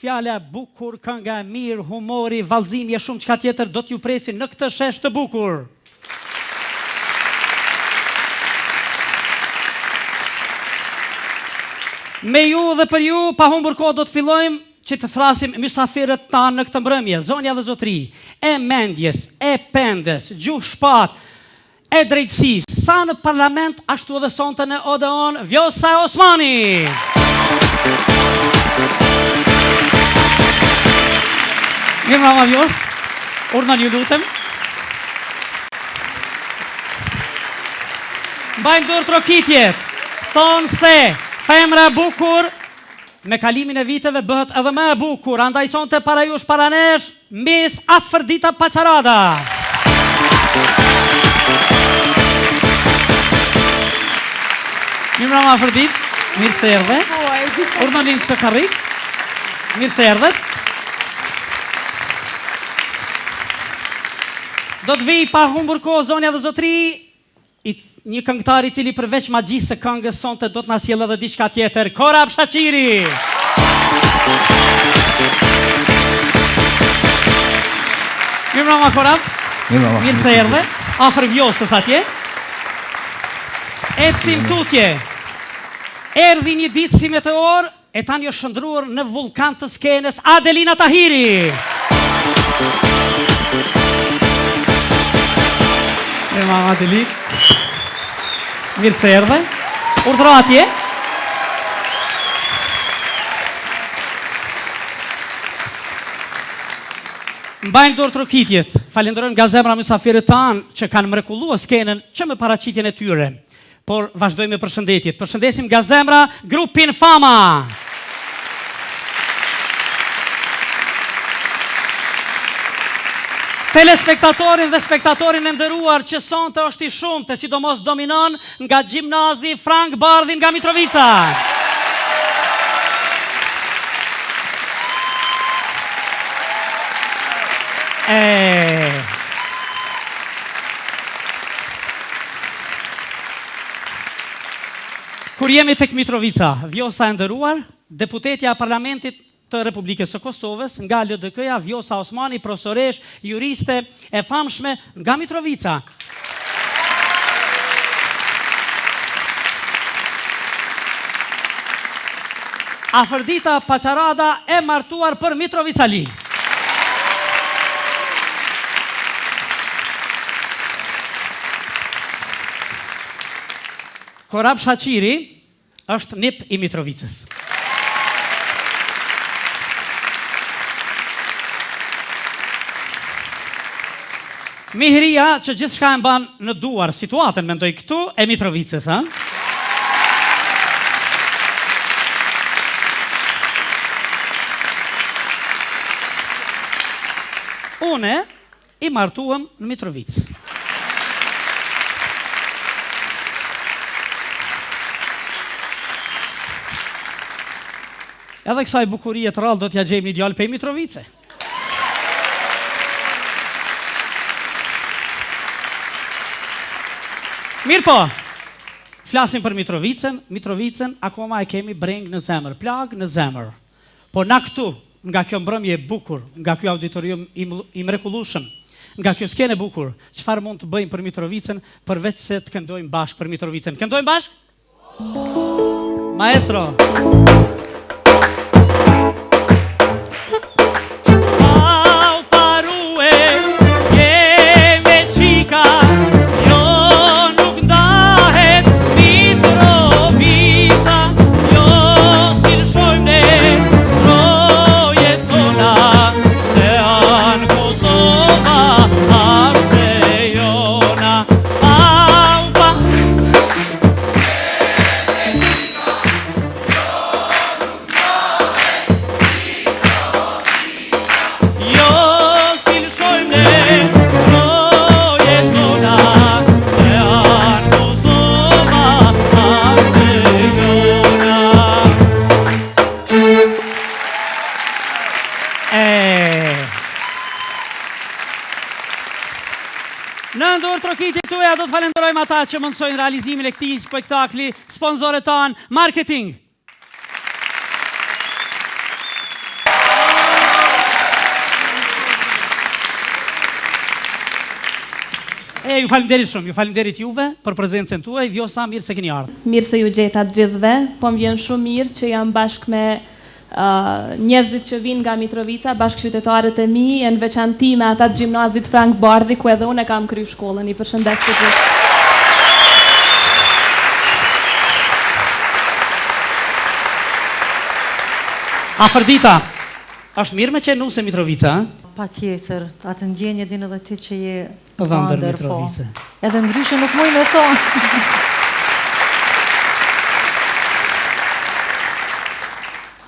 fjala bukur, kënga e mirë, humori, vallëzimi e shumë çka tjetër do t'ju presin në këtë shesh të bukur. Me ju dhe për ju, pa humbur kohë do të fillojmë që të thrasim mysafirët tanë në këtë mbrëmje, zonja dhe zotri, e mendjes, e pendes, gjuhë shpat, e drejtësisë, sa në parlament, ashtu edhe sonte në Odeon, Vjosa Osmani. Mirë mama Vjos, urdhna ju lutem. Mbajmë dorë trokitjet, thonë se femra bukur, me kalimin e viteve bëhet edhe më e bukur, andaj sonte para jush para nesh, Miss Afërdita Paqarada. Mirë mbrëma Afërdit, mirë se erdhe. Urdhënin këtë karrik. Mirë se erdhet. Do të vij pa humbur kohë zonja dhe zotri, një këngëtar i cili përveç magjisë së këngës sonte do të na sjellë edhe diçka tjetër, Korab Shaqiri. Mirë mbrëma Korab. Mirë se erdhe. Afër Vjosës atje. Ecim tutje. Erdhi një ditë si meteor e tani është shndruar në vulkan të skenës Adelina Tahiri. Mirë mama Adeli. Mirë se erdhe. Urdhro atje. Mbajmë dorë trokitjet. Falenderojmë nga zemra mysafirët tanë që kanë mrekulluar skenën që me paraqitjen e tyre. Por vazhdojmë me përshëndetjet. Përshëndesim nga zemra grupin Fama. Telespektatorin dhe spektatorin e nderuar që sonte është i shumte, sidomos dominon nga gjimnazi Frank Bardhi nga Mitrovica. Kur jemi tek Mitrovica, Vjosa e nderuar, deputetja e Parlamentit të Republikës së Kosovës, nga LDK-ja, Vjosa Osmani, profesoresh, juriste e famshme nga Mitrovica. Afërdita Paqarada e martuar për Mitrovicali. Korab Shaqiri është nip i Mitrovicës. Mihria që gjithçka e mban në duar, situatën mendoj këtu e Mitrovicës, ha? Une i martuam në Mitrovicë. Edhe kësaj bukurie të rrallë do t'ja gjejmë një djalë pej Mitrovice. Mirë po, flasim për Mitrovicën, akoma e kemi breng në zemër, plag në zemër. Po na këtu, nga kjo mbrëmje bukur, nga kjo auditorium i mrekullueshëm, nga kjo skenë bukur, çfarë mund të bëjmë për Mitrovicën, përveç se të këndojmë bashkë për Mitrovicën. Këndojmë bashkë? Maestro! Në ndorë trokitjet tuaja do të falenderojmë ata që mundsojnë realizimin e këtij spektakli, sponsorët tanë, marketing. Ju falenderit shumë, ju falenderit juve për prezencën tuaj. Vjosa, mirë se keni ardhur. Mirë se ju gjeta të gjithëve, po më vjen shumë mirë që jam bashkë me njerëzit që vinë nga Mitrovica, bashkëqytetarët e mi, e në veçanti me ata të gjimnazit Frank Bardhi, ku edhe unë e kam kryer shkollën. I përshëndes të gjithë. Afërdita, është mirë me qenë nuse Mitrovica, Pa tjetër, atë ndjenje din edhe ti që je Vëndër vander, po. Mitrovice. Edhe ndryshe nuk muj me thonë.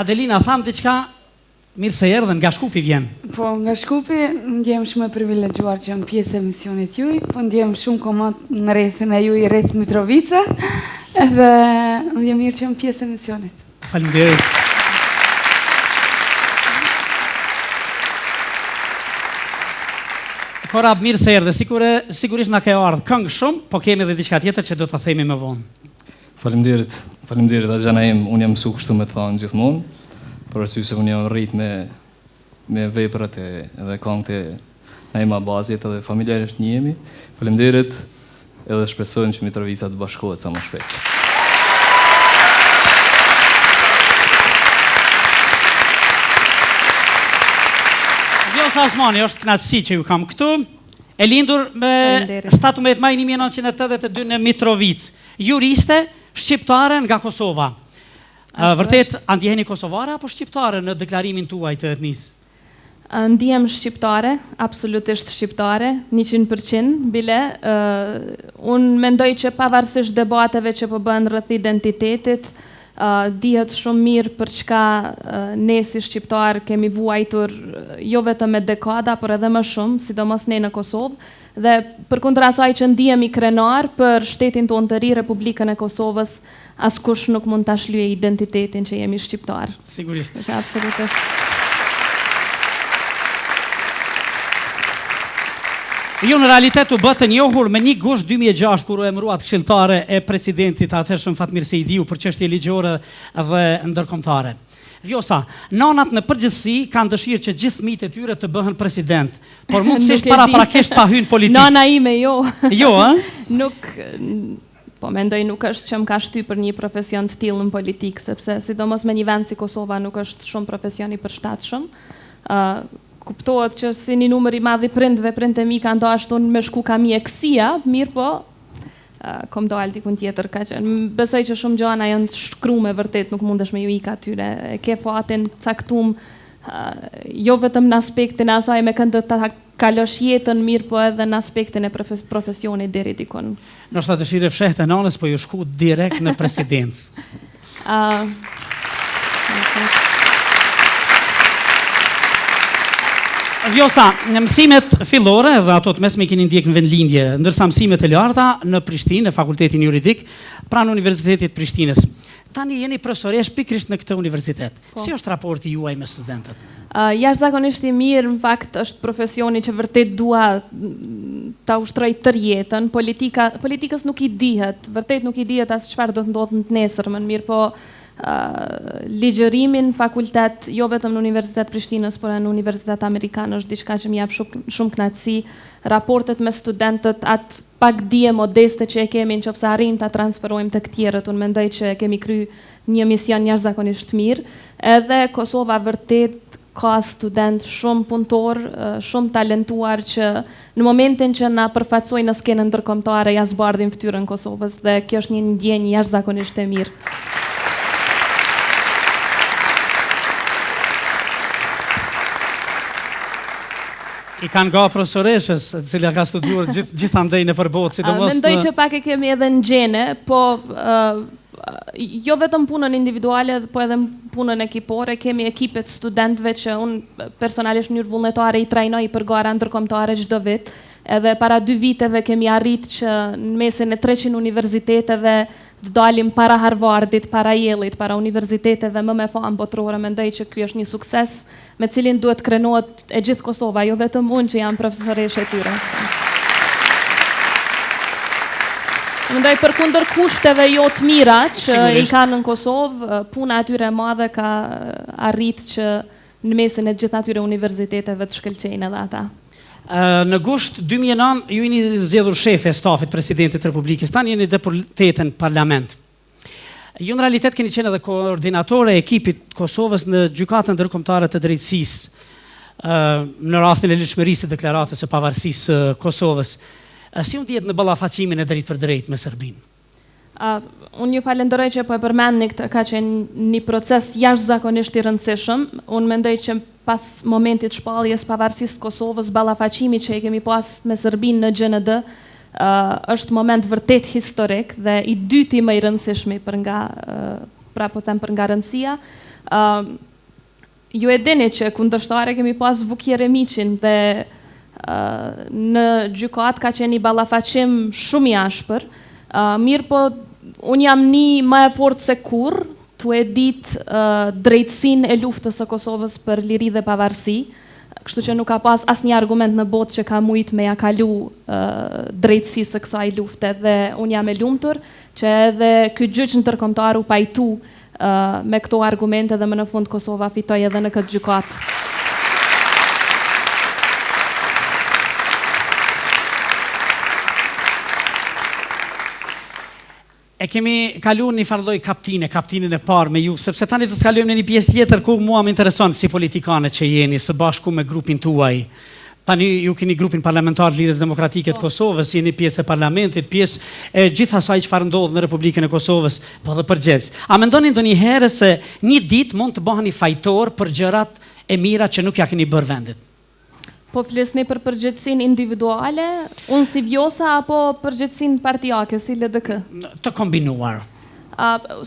Adelina, tham diçka, mirë se erdhe, nga Shkupi vjen. Po, nga Shkupi, ndjem shumë e privilegjuar që jam pjesë e misionit juj, po ndjem shumë komod në rrethin e juj, rreth Mitrovica, edhe ndjem mirë që jam pjesë e misionit. Faleminderit. Korab, mirë se erdhe, sigurisht na ke ardhë këngë shumë, po kemi edhe diçka tjetër që do ta themi më vonë. Faleminderit, Axhana im, unë jam mësu kështu me thënë gjithmonë, për arsye se unë jam rrit me veprat edhe këngët e Naima Bazit edhe familjarisht një jemi. Faleminderit, edhe shpresojmë që Mitrovica të bashkohet sa më shpejt. Vjosa Osmani, është kënaqësi që ju kam këtu. E lindur me 17 maj 1982 në Mitrovic. Juriste shqiptare nga Kosova. Vërtet, ndjeheni kosovare apo shqiptare në deklarimin tuaj të etnisë? Ndihem shqiptare, absolutisht shqiptare, 100%, bile. Unë mendoj që pavarësisht debateve që po bëhen rreth identitetit, dihet shumë mirë për çka ne si shqiptar kemi vuajtur jo vetëm me dekada, por edhe më shumë, sidomos ne në Kosovë, dhe përkundër asaj që ndihemi krenar për shtetin tonë të ri, Republikën e Kosovës, askush nuk mund ta shlyejë identitetin që jemi shqiptar. Sigurisht. Është absolutisht. Ju në realitet u bë të njohur me një gusht 2006 kur u emëruat këshilltare e presidentit atëhershëm Fatmir Sejdiu për çështje ligjore dhe ndërkombëtare. Vjosa, nanat në përgjithësi kanë dëshirë që gjithë fëmijët e tyre të bëhen president, por mundësisht paraprakisht pa hyrë politik. Nana ime jo. Jo, ë? Nuk, po mendoj nuk është që më ka shty për një profesion të tillë në politik, sepse sidomos me një vend si Kosova nuk është shumë profesion i përshtatshëm. Kuptohet që si një numër i madh i prindve e mi kanë dashur me shku ka mjekësia, mirë po kom dalë dikun tjetër ka qenë. Besoj që shumë gjëra janë të shkruar vërtet, nuk mundesh me ju ik atyre. E ke fatin caktum jo vetëm në aspektin e asaj me kënd ta kalosh jetën mirë, po edhe në aspektin e profesionit deri dikun. Ndoshta dëshirë fshehtë nanës, po ju shku direkt në presidencë. Vjosa, në mësimet fillore dhe ato të mesme keni ndjek në vendlindje, ndërsa mësimet e larta në Prishtinë, në Fakultetin Juridik, pranë Universitetit Prishtinës. Tani jeni profesoresh pikërisht në këtë universitet. Si është raporti juaj me studentët? Jashtëzakonisht i mirë, në fakt është profesioni që vërtet dua ta ushtroj tërë jetën. Politikës nuk i dihet, vërtet nuk i dihet as çfarë do të ndodhë në nesërmën, mirë po ligjërimin fakultet, jo vetëm në Universitet Prishtinës, por në Universitet Amerikan është diçka që më jep shumë kënaqësi. Raportet me studentët, atë pak dije modeste që e kemi nëse arrijmë ta transferojmë tek tjerët, unë mendoj që kemi kryer një mision jashtëzakonisht mirë. Edhe Kosova vërtet ka student shumë punëtor, shumë talentuar që në momentin që na përfaqësojnë në skenën ndërkombëtare ja zbardhin fytyrën Kosovës dhe kjo është një ndjenjë jashtëzakonisht e mirë. I kanë nga profesoreshës, cila ka studuar gjithandej në përbotë, sidomos. Mendoj që pak e kemi edhe në gjene, po jo vetëm punën individuale, po edhe punën ekipore, kemi ekipet studentëve që unë personalisht në mënyrë vullnetare i trajnoj për gara ndërkombëtare çdo vit. Edhe para 2 viteve kemi arrit që në mesin e 300 universiteteve të dalim para Harvardit, para Yale-it, para universiteteve më me famë botërore. Mendoj që ky është një sukses me cilin duhet krenohet e gjithë Kosova, jo vetëm unë që jam profesoreshe e tyre. Mendoj përkundër kushteve jo të mira që i kanë në Kosovë, puna atyre e madhe ka arrit që në mesin e gjithë atyre universiteteve të shkëlqejnë edhe ata. Në gusht 2009 ju jeni zgjedhur shefe e stafit presidentit Republikës, tani jeni deputetën parlament. Ju në realitet keni qenë edhe koordinatore e ekipit Kosovës në gjykatën ndërkombëtare të drejtësisë, në rastin e lëshmërisë së deklaratës së pavarësisë së Kosovës. Si u ndjet në ballafaqimin e drejt për drejt me Serbinë? Unë ju falenderoj që po e përmendni këtë, ka qenë një proces jashtëzakonisht i rëndësishëm. Unë mendoj që pas momentit shpalljes pavarësisë të Kosovës, ballafaqimi që e kemi pas me Serbinë në GND është moment vërtet historik dhe i dyti më i rëndësishmi për nga rëndësia. Ju e dini që kundërshtare kemi pas Vuk Jeremiçin dhe në gjykat ka qenë një ballafaqim shumë i ashpër. Mirë po, unë jam një më e fortë se kur të e ditë drejtësinë e luftës së Kosovës për liri dhe pavarësi, kështu që nuk ka pas asnjë argument në botë që ka mujt me ja kalu drejtësisë së kësaj lufte dhe unë jam e lumtur që edhe ky gjyq ndërkombëtar u pajtu me këto argumente dhe më në fund Kosova fitoi edhe në këtë gjykatë. E kemi kaluar një farë lloj kaptinin e parë me ju, sepse tani do të kalojmë në një pjesë tjetër ku mua më intereson si politikane që jeni së bashku me grupin tuaj. Tani ju keni grupin parlamentar Lidhjes Demokratike të Kosovës, jeni pjesë e parlamentit, pjesë e gjithë asaj çfarë ndodh në Republikën e Kosovës, po dhe përgjithësi. A mendoni ndonjëherë se një ditë mund të bëheni fajtor për gjërat e mira që nuk ja keni bërë vendit? Po flisni për përgjithësinë individuale, unë si Vjosa apo përgjithësinë partijake si LDK? Të kombinuar.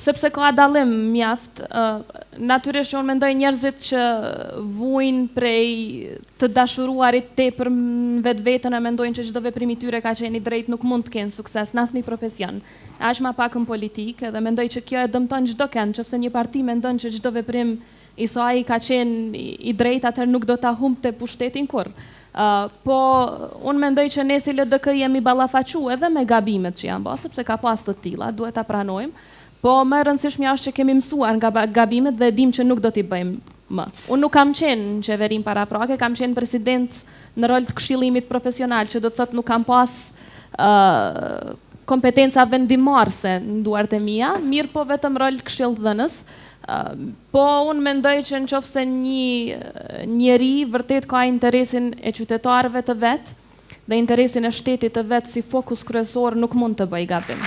Sepse ka dallim mjaft, natyrisht që unë mendoj njerëzit që vujnë prej të dashuruarit tepër vetveten e mendojnë që çdo veprim i tyre ka qenë i drejtë nuk mund të kenë sukses në asnjë profesion. Aq më pak në politikë dhe mendoj që kjo e dëmton çdo kënd, nëse një parti mendon që çdo veprim i saj ka qenë i drejtë, atëherë nuk do ta humbte pushtetin kurr. Po unë mendoj që ne si LDK jemi ballafaquar edhe me gabimet që janë bërë, sepse ka pas të tilla, duhet ta pranojmë. Po më e rëndësishmja është që kemi mësuar nga gabimet dhe dim që nuk do t'i bëjmë më. Unë nuk kam qenë në qeverim paraprake, kam qenë president në rol të këshillimit profesional, që do të thotë nuk kam pas kompetenca vendimarrëse në duart e mia, mirë po vetëm rol të këshilldhënës. Po unë mendoj që nëse një njeri vërtet ka interesin e qytetarëve të vet dhe interesin e shtetit të vet si fokus kryesor, nuk mund të bëj gabim.